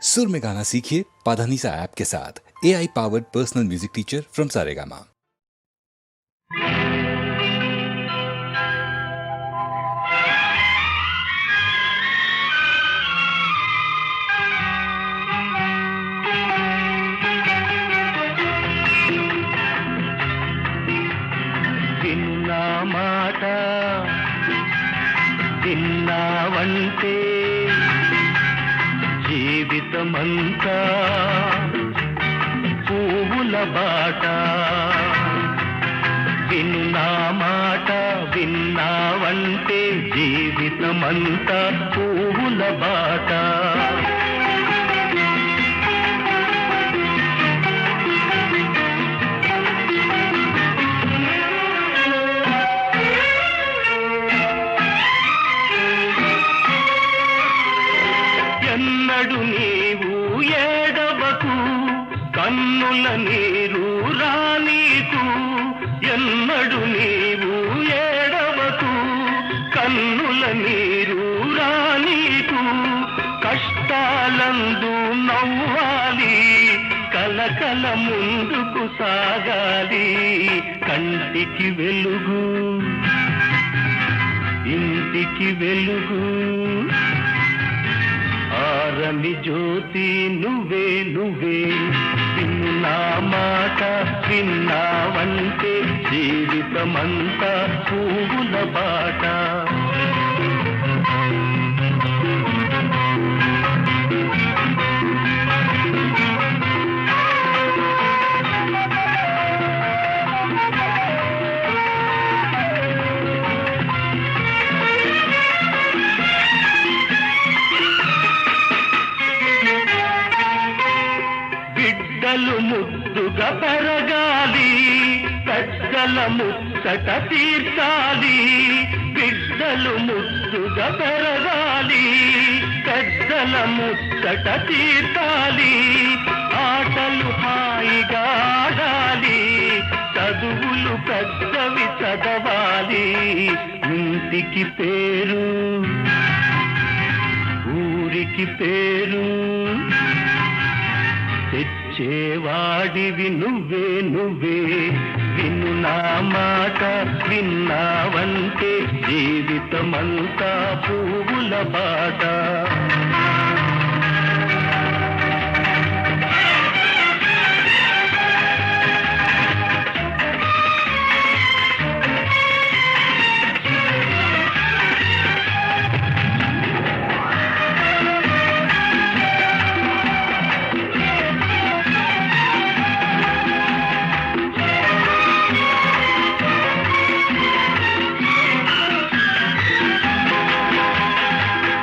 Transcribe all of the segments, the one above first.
सुर में गाना सीखिए पाधानीसा ऐप के साथ। AI powered personal music teacher from Saregama. విన్నా మాట విన్నావంటే జీవితమంతా పువ్వుల బాట. విన్నా మాట విన్నావంటే జీవితమంతా పువ్వుల బాట. ఎన్నడు నీవు ఏడవకు కన్నుల నీరు రానీకు. ఎన్నడు నీవు ఏడవకు కన్నుల నీరు రానీకు. కష్టాలందు నవ్వాలి కలకల ముందుకు సాగాలి. కంటికి వెలుగు ఇంటికి వెలుగు ఆరని జ్యోతి నువ్వే నువ్వే. విన్నా మాట విన్నావంటే జీవితమంతా పువ్వుల బాట. బిడ్డలు ముద్దుగా పెరగాలి పెద్దల ముచ్చట తీర్చాలి. బిడ్డలు ముద్దుగా పెరగాలి పెద్దల ముచ్చట తీర్చాలి. ఆటలు హాయిగా ఆడాలి చదువులు పెద్దవి చదవాలి. ఇంటికి పేరు ఊరికి పేరు తెచ్చేవాడివి నువ్వే నువ్వే. విను నా మాట విన్నావంటే జీవితమంతా పువ్వుల బాట.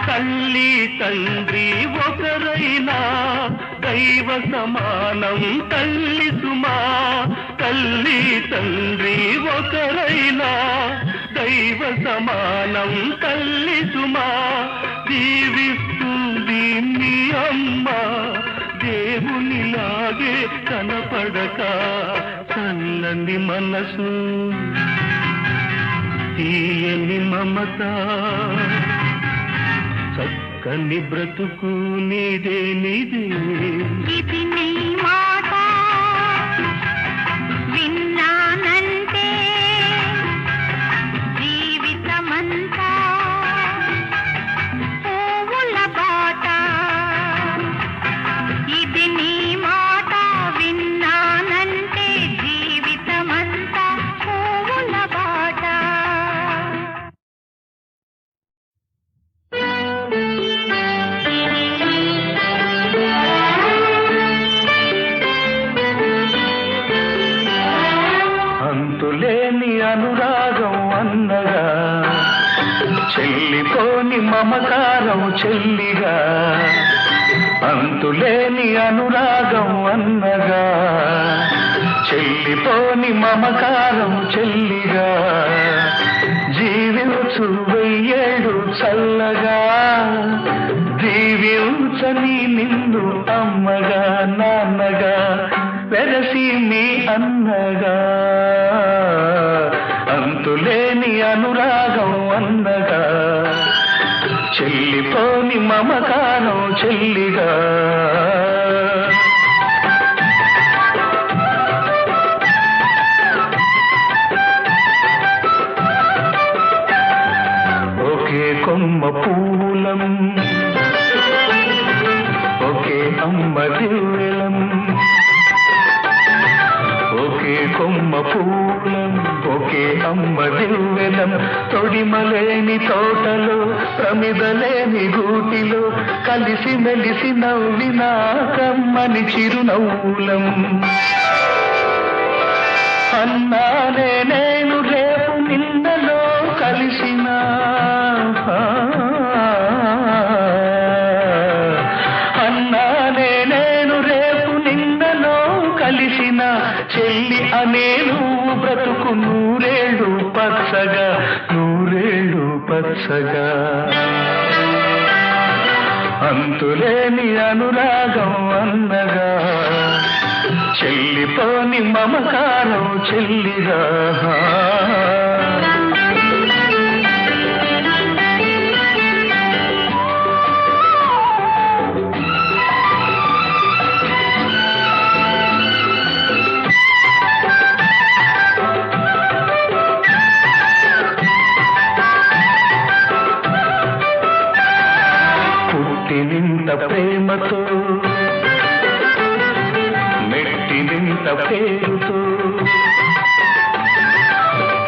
తల్లి తండ్రి ఒకరైనా దైవ సమానం తల్లి సుమా. తల్లి తండ్రి ఒకరైనా దైవ సమానం తల్లి సుమా. జీవిస్తుంది మీ అమ్మ దేవునిలాగే కనపడక. చల్లని మనసు తీయని మమత చక్కని బ్రతుకు నీదే నీదే. ఇది నీ మాట విన్నానంటే జీవితమంతా పువ్వుల బాట. ఇది నీ మాట విన్నానంటే జీవితమంతా పువ్వుల బాట. అంతులేని అనురాగం అన్నగా చెల్లిపోని మమకారం చెల్లిగా. అంతులేని అనురాగం అన్నగా చెల్లిపోని మమకారం చెల్లిగా. జీవించు వెయ్యేడు చల్లగా దీవించని నిన్ను అమ్మగా నాన్నగా వెరసి మీ అన్నగా. అంతులేని అనురాగం అన్నగా చెల్లిపోని మమకారం చెల్లిగా. అమ్మ దివ్వెలం ఒకే కొమ్మ పూలం ఒకే అమ్మ దివ్వెలం తొడిమలేని తోటలో ప్రమిదలేని గూటిలో కలిసి మెలిసి నవ్విన కమ్మని చిరునవ్వులం అన్నానే నేను రేపు నిన్నలో కలిసిన అన్నానే నేను రేపు నిన్నలో కలిసిన చెల్లి అనే నువ్వు బ్రతుకు నూరేళ్ళు పచ్చగా నూరేళ్ళు పచ్చగా అంతులేని అనురాగం అన్నగా చెల్లిపోని మమకారం చెల్లిగా పుట్టినింత ప్రేమతో మెట్టినింత పేరుతో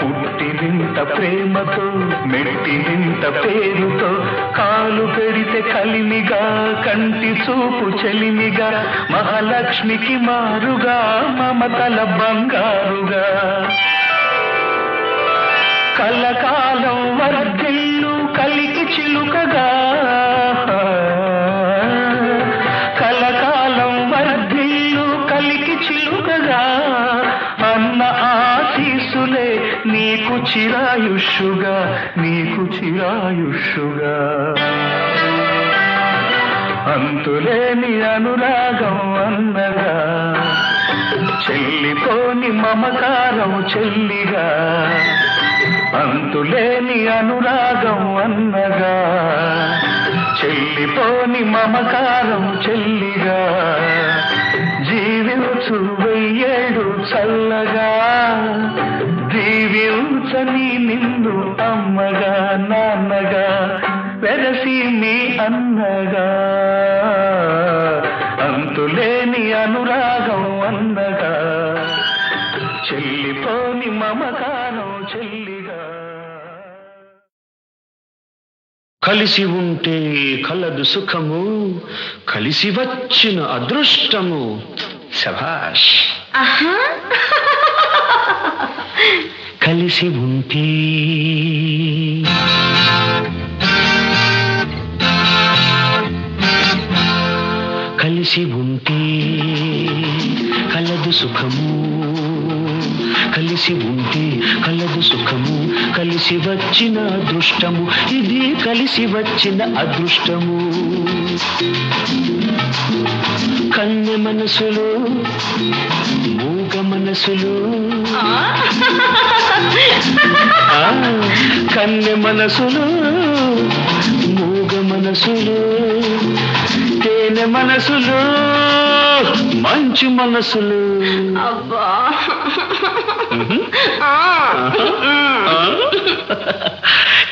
పుట్టినింత ప్రేమతో మెట్టినింత పేరుతో కాలు పెడితే కలిమిగా కంటి చూపు చెలిమిగా మహాలక్ష్మికి మారుగా మమతల బంగారుగా కలకాలం వర్ధిల్లు కలికి చిలుకగా కలకాలం వర్ధిల్లు కలికి చిలుకగా అన్న ఆశీసులే నీకు చిరాయుష్యుగా నీకు చిరాయుష్యుగా అంతులేని అనురాగం అన్నగా చెల్లిపోని మమకారం చెల్లిగా అంతులేని అనురాగం అన్నగా చెల్లిపోని మమకారం చెల్లిగా జీవించు వెయ్యేడు చల్లగా దీవించని నిన్ను అమ్మగా నాన్నగా వెరసి నీ అన్నగా అంతులేని అనురాగం అన్నగా చెల్లిపోని మమకారం చెల్లిగా కలిసి ఉంటే కలదు సుఖము కలిసి వచ్చిన అదృష్టము శభాష్ కలిసి ఉంటే కలిసి ఉంటే కలదు సుఖము కలిసి ఉంటే కలదు సుఖము కలిసి వచ్చిన అదృష్టము ఇది కలిసి వచ్చిన అదృష్టము కన్నె మనసులు మూగ మనసులు కన్నె మనసులు మూగ మనసులు తేనె మనసులు మంచి మనసులు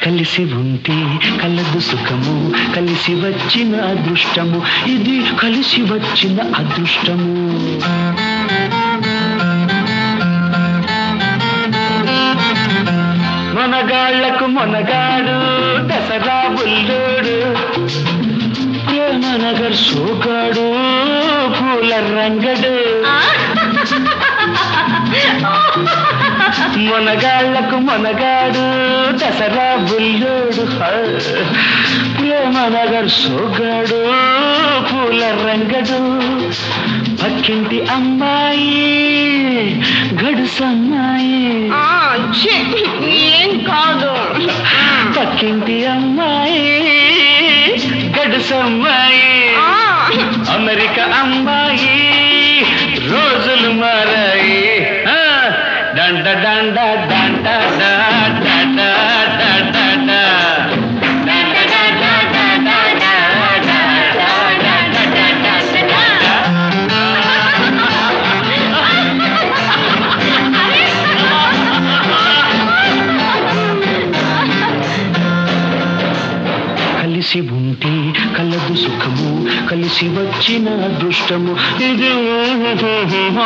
కలిసి ఉంటే కలదు సుఖము కలిసి వచ్చిన అదృష్టము ఇది కలిసి వచ్చిన అదృష్టము మనగాళ్లకు మనగాడు దసరా బుల్లోడు ప్రేమనగర్ సోగాడు పూల రంగడు మనగాళ్లకు మనగాడు దసరా బుల్లోడు ప్రేమనగర్ సోగాడు పూల రంగడు పక్కింటి అమ్మాయి గడుసమ్మాయి ఏం కాదు పక్కింటి అమ్మాయి గడుసమ్మాయి అమెరికా అమ్మాయి రోజులు మారాయి డండ డండ డండ డండ డండ కలిసి ఉంటే కలదు సుఖము కలిసి వచ్చిన అదృష్టము ఇది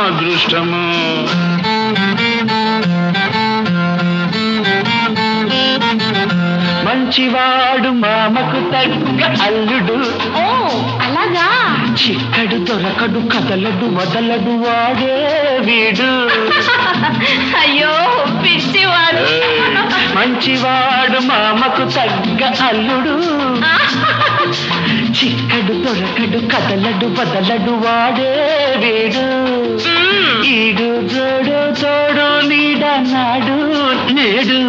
అదృష్టము. మంచివాడు మామకు తగ్గ అల్లుడు. ఓ అలాగా. చిక్కడు దొరకడు కదలడు వదలడు వాడే వీడు. అయ్యో పిచ్చివాడు. మంచివాడు మామకు తగ్గ అల్లుడు. చిక్కడు దొరకడు కదలడు వదలడు వాడే వీడు. ఈడు జోడు తోడు నీడన్నాడు నేడు.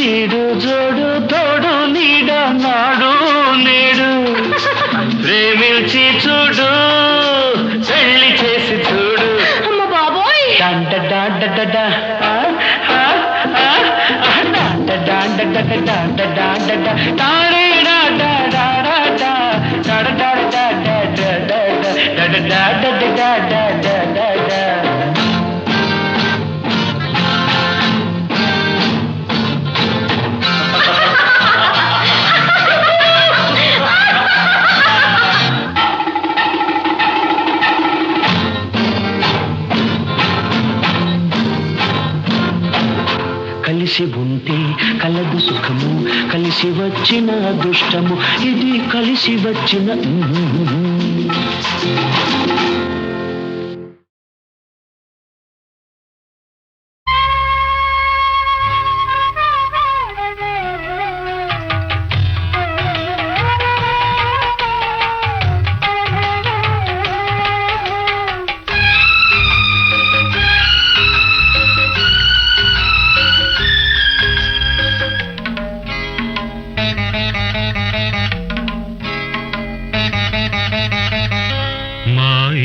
ఈడు జోడు తోడు నీడన్నాడు నేడు. ప్రేమించి చూడు పెళ్లి చేసి చూడు. అమ్మ బాబోయ్. కలిసి ఉంటే కలదు సుఖము కలిసి వచ్చిన అదృష్టము ఇది కలిసి వచ్చిన.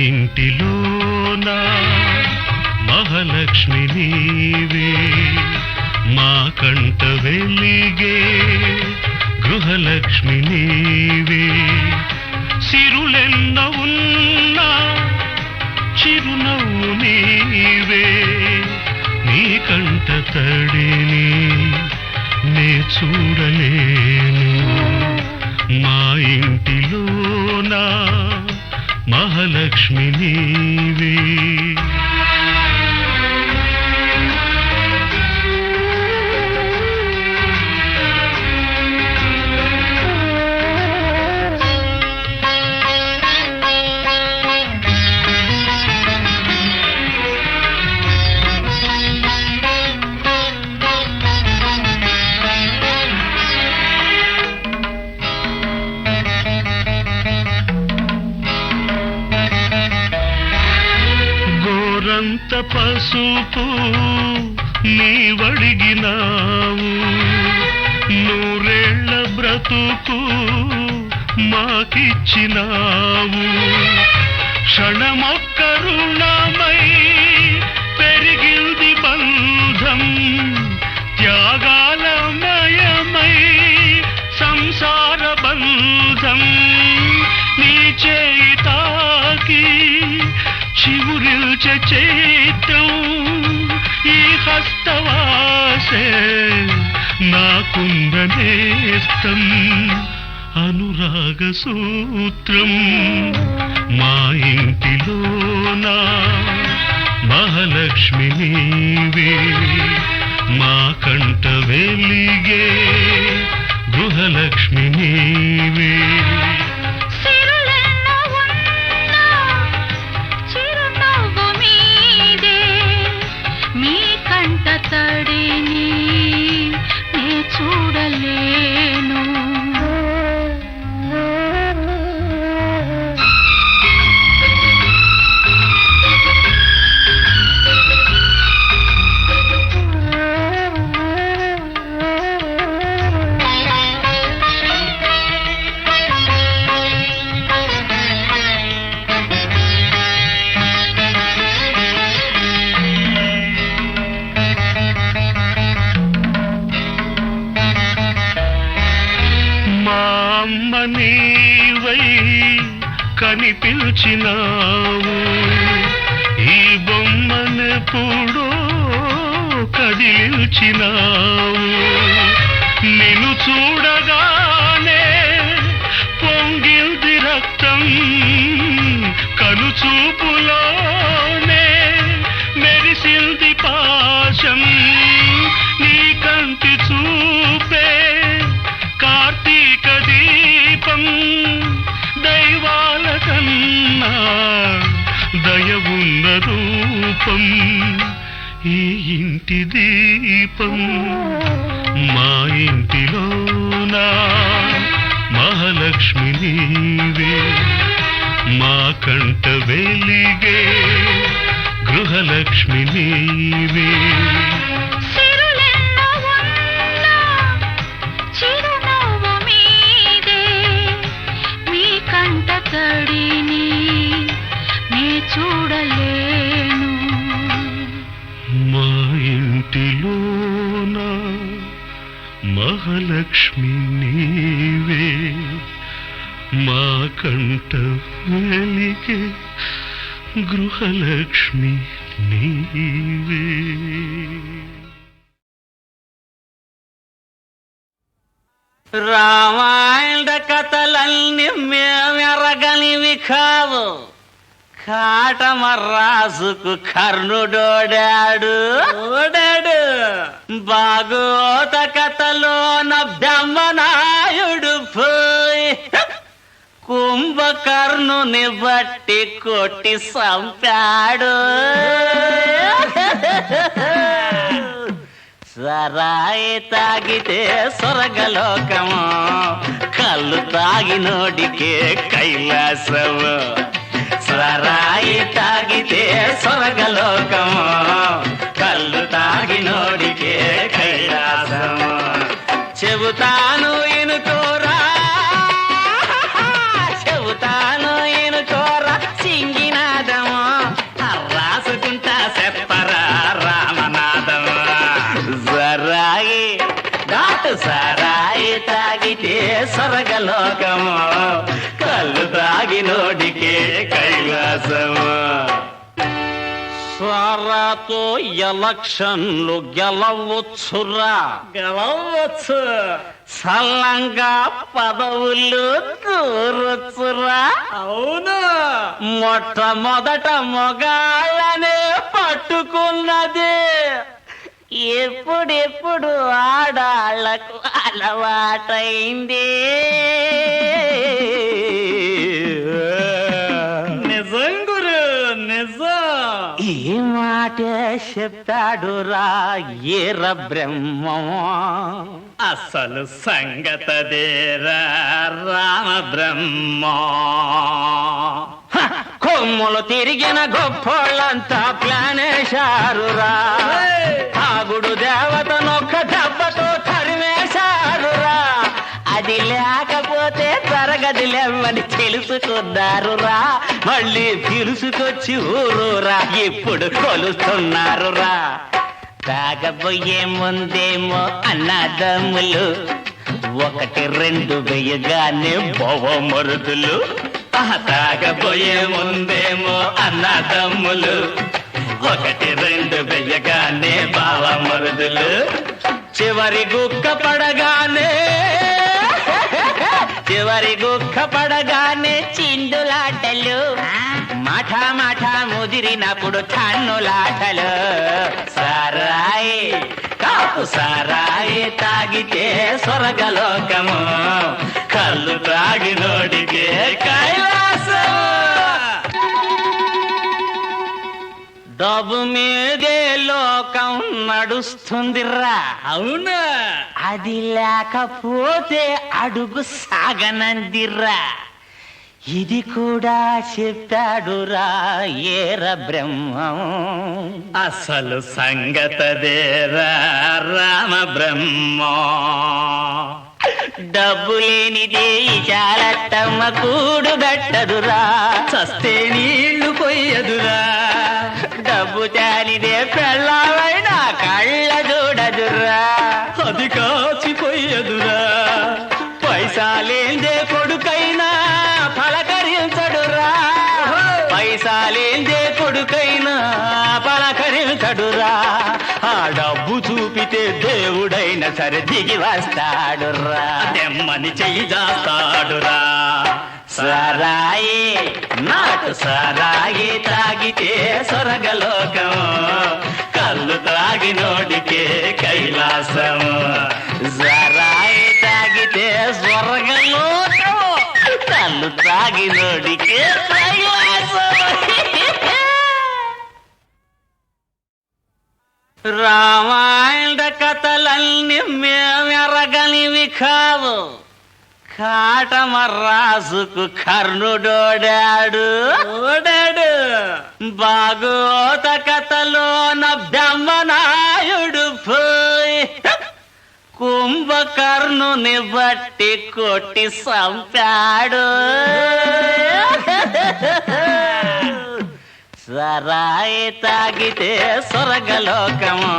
ఇంటిలోనా మహాలక్ష్మి నీవే మా కంట వెలిగే గృహలక్ష్మి నీవే. సిరులెన్న ఉన్నా చిరునవ్వు నీవే నీ కంట తడిని నే చూడలేను. మా ఇంటిలోనా మహాలక్ష్మి నీవే. అంత పసుపు నీవడిగినావు నూరేళ్ల బ్రతుకు మాకిచ్చినావు. క్షణమొక్క రుణమై పెరిగింది బంధం త్యాగాలమయమై సంసార బంధం. నీ చేయి తాకి చివురిల్చే చైత్రం ఈ హస్తవాసే నాకుందనేస్తం అనురాగ సూత్రం. మా ఇంటిలోనా మహాలక్ష్మి నీవే మా కంట వెలిగే గృహలక్ష్మి నీవే. తడిని నే చూడలేను. అమ్మ నీవై కనిపించినావు ఈ బొమ్మనెప్పుడో కదిలించినావు. నిన్ను చూడగానే పొంగిల్ది రక్తం కనుచూపులోనే మెరిసింది పాశం నీ కంటి చూపే కార్తీక దీపం దైవాల కన్నా దయవున్న రూపం ఈ ఇంటి దీపం మా ఇంటిలోనా మహాలక్ష్మి నీవే మా కంట వెలిగే గృహలక్ష్మి నీవే సిరులెన్నో ఉన్నా చిరునవ్వు మీదే మీ కంట తడిని నే చూడలేను మా ఇంటిలోన మహాలక్ష్మి నీవే మా కంట వెలిగే గృహలక్ష్మి నీవే. రామాయణ కథలన్నీ మేమెరగనివి కావు కాటమర్రాజుకు కర్ణుడోడాడు భాగవత కథలోన బ్రహ్మనాయుడు పోయి కుంభకర్ణుని బట్టి కొట్టి చంపాడు సరాయి తాగితే స్వర్గలోకము కళ్ళు తాగినోడికే కైలాసము సరాయి తాగితే స్వర్గలోకము కళ్ళు తాగినోడికే కైలాసము చెబుతాను ఇనుకోరా చెబుతాను ఇనుకోరా సింగినాదము రాసుకుంటా చెప్పరా రామనాదము సరాయి దాటు సరాయి తాగితే స్వర్గలోకము కళ్ళు తాగినోడికే కైలాసము సారాతో ఎలక్షన్లు గెలవచ్చురా గెలవచ్చు సల్లంగా పదవులు దూరొచ్చురా అవును మొట్టమొదట మొగాళ్ళనే పట్టుకున్నది ఎప్పుడెప్పుడు ఆడాళ్లకు అలవాటైంది నిజం గురు నిజం ఈ మాట చెప్పాడురా ఏర బ్రహ్మం అసలు సంగతదేరా రామ బ్రహ్మం కొమ్ములు తిరిగిన గొప్పోళ్ళంతా ప్లానేశారురా తాగుడు దేవతనొక్క దెబ్బతో తరిమేశారురా అది లేకపోతే తరగదిలేమని తెలుసుకున్నారురా మళ్ళీ పిలుసుకొచ్చి ఊరూరా ఇప్పుడు కొలుస్తున్నారురా తాగబోయే ముందేమో అన్నదమ్ములు ఒకటి రెండు వెయ్యగానే బొవ్వమరుదులు తాగబోయే ముందేమో అన్నదమ్ములు ఒకటి రెండు వెయ్యగానే బావమరుదులు చివరి గుక్క పడగానే చిందులాటలు మాట మాట ముదిరినప్పుడు కన్నులాటలు సారాయి కాపు సారాయి తాగితే స్వర్గలోకము కళ్ళు తాగినోడికే కైలాసం డబ్బు మీదే లోకం నడుస్తుందిరా అవునా అది లేకపోతే అడుగు సాగనందిరా ఇది కూడా చెప్పాడురా ఏర బ్రహ్మం అసలు సంగతదేరా రామ బ్రహ్మం డబ్బు లేనిదే చాలత్తమ్మ కూడు గట్టదురా చస్తే నీళ్లు కొయ్యదురా డబ్బు చాలిదే పెళ్ళావైనా కళ్ళ చూడదురా అది కాచిపోయదురా పైసాలేందే కొడుకైనా పలకరించడురా పైసాలేందే కొడుకైనా పలకరించడురా ఆ డబ్బు డబ్బు చూపితే దేవుడైనా సరే దిగి వస్తాడురా తెమ్మని చెయ్యి చేస్తాడురా సారాయి నాటు సారాయి తాగితే స్వర్గలోకం కళ్ళు తాగినోడికే కైలాసం సారాయి తాగితే స్వర్గలోకం కళ్ళు తాగినోడికే కైలాసం రామాయణ కథలన్నీ మేమెరగనివి కావు కాటమరాజుకు కర్ణుడోడాడు భాగవత కథలోన బ్రహ్మనాయుడు పోయి కుంభకర్ణుని బట్టి కొట్టి చంపాడు సరాయి తాగితే స్వర్గలోకము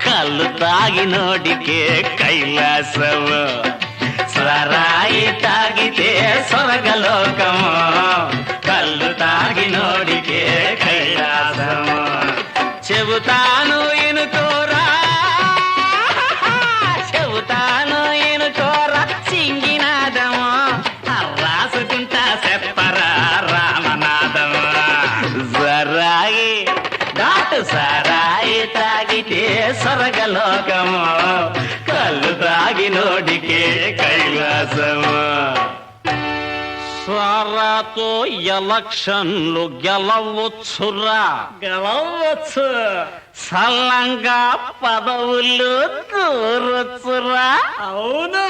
కళ్ళు తాగినోడికే కైలాసము సరాయి తాగితే స్వర్గలోకము కళ్ళు తాగినోడికే కైలాసము చెబుతాను ఇనుకోరా చెబుతాను ఇనుకోరా సింగినాదము రాసుకుంటా చెప్పరా రామనాదము సరాయి దాటు సరాయి తాగితే స్వర్గలోకము కళ్ళు తాగినోడికే కైలాసము స్వరాతో ఎలక్షన్లు గెలవచ్చురా గెలవచ్చు సల్లంగా పదవులు దూరొచ్చురా అవును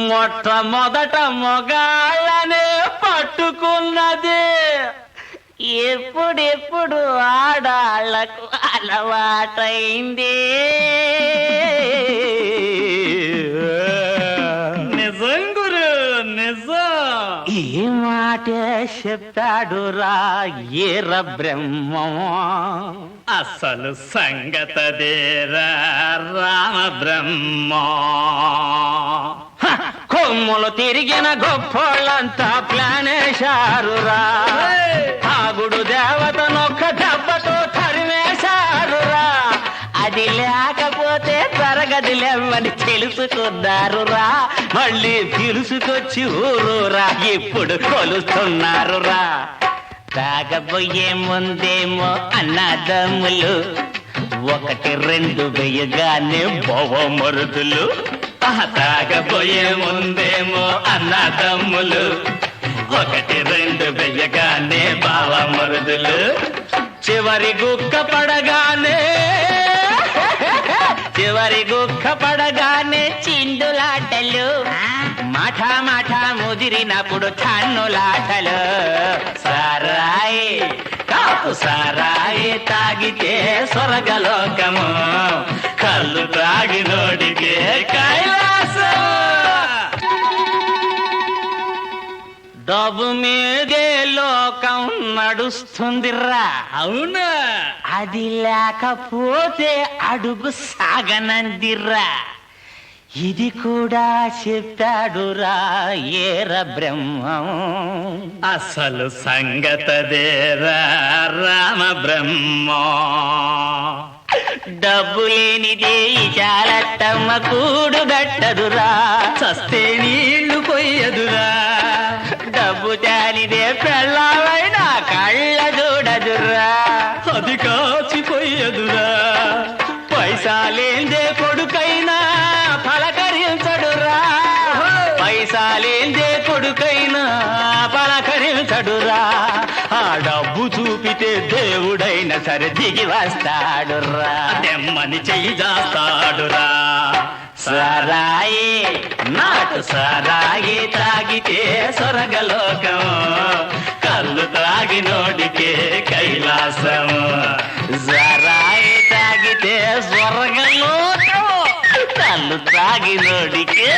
మొట్టమొదట మొగాళ్ళనే పట్టుకున్నది ఎప్పుడెప్పుడు ఆడాళ్లకు అలవాటైంది నిజం గురు నిజం ఈ మాట చెప్తాడురా ఏర బ్రహ్మం అసలు సంగతదేరా రామ బ్రహ్మం కొమ్ములు తిరిగిన గొప్పోళ్ళంతా ప్లానేశారురా ఆగుడు దేవతనొక్క దెబ్బతో తరిమేశారురా అది లేకపోతే తరగదిలేమని తెలుసుకున్నారురా మళ్ళీ పిలుసుకొచ్చి ఊరూరా ఇప్పుడు కొలుస్తున్నారురా తాగబోయే ముందేమో అన్నదమ్ములు ఒకటి రెండు వేయగానే బొవమరుదులు తాగబోయే ముందేమో అన్నదమ్ములు ఒకటి రెండు వేయగానే బావమరుదులు చివరి గుక్క పడగానే చిందులాటలు మాట ముదిరినప్పుడు ఠన్నులాటలు సారాయి కాపు సారాయి తాగితే స్వర్గలోకము కళ్ళు తాగినోడికే కైలాసం డబ్బు మీదే లోకం నడుస్తుందిరా అవునా అది లేకపోతే అడుగు సాగనందిరా ఇది కూడా చెప్తాడురా ఏర బ్రహ్మం అసలు సంగతదేరా రామ బ్రహ్మం డబ్బు లేనిదే చాలట్టమ్మ కూడు గట్టదురా చస్తే నీళ్లు కొయ్యదురా డబ్బు చాలిదే పెళ్ళావైనా కళ్ళ చూడదురా అది కాచిపోయదురా పైసాలేందే కొడుకైనా పలకరించడురా పైసాలేందే కొడుకైనా పలకరించడురా ఆ డబ్బు చూపితే దేవుడైనా సరే దిగి వస్తాడురా తెమ్మని చెయ్యి చేస్తాడురా సారాయి నాటు సారాయి తాగితే స్వర్గలోకం కళ్ళు తాగినోడికే కైలాసం సారాయి తాగితే స్వర్గలోకం కళ్ళు తాగినోడికే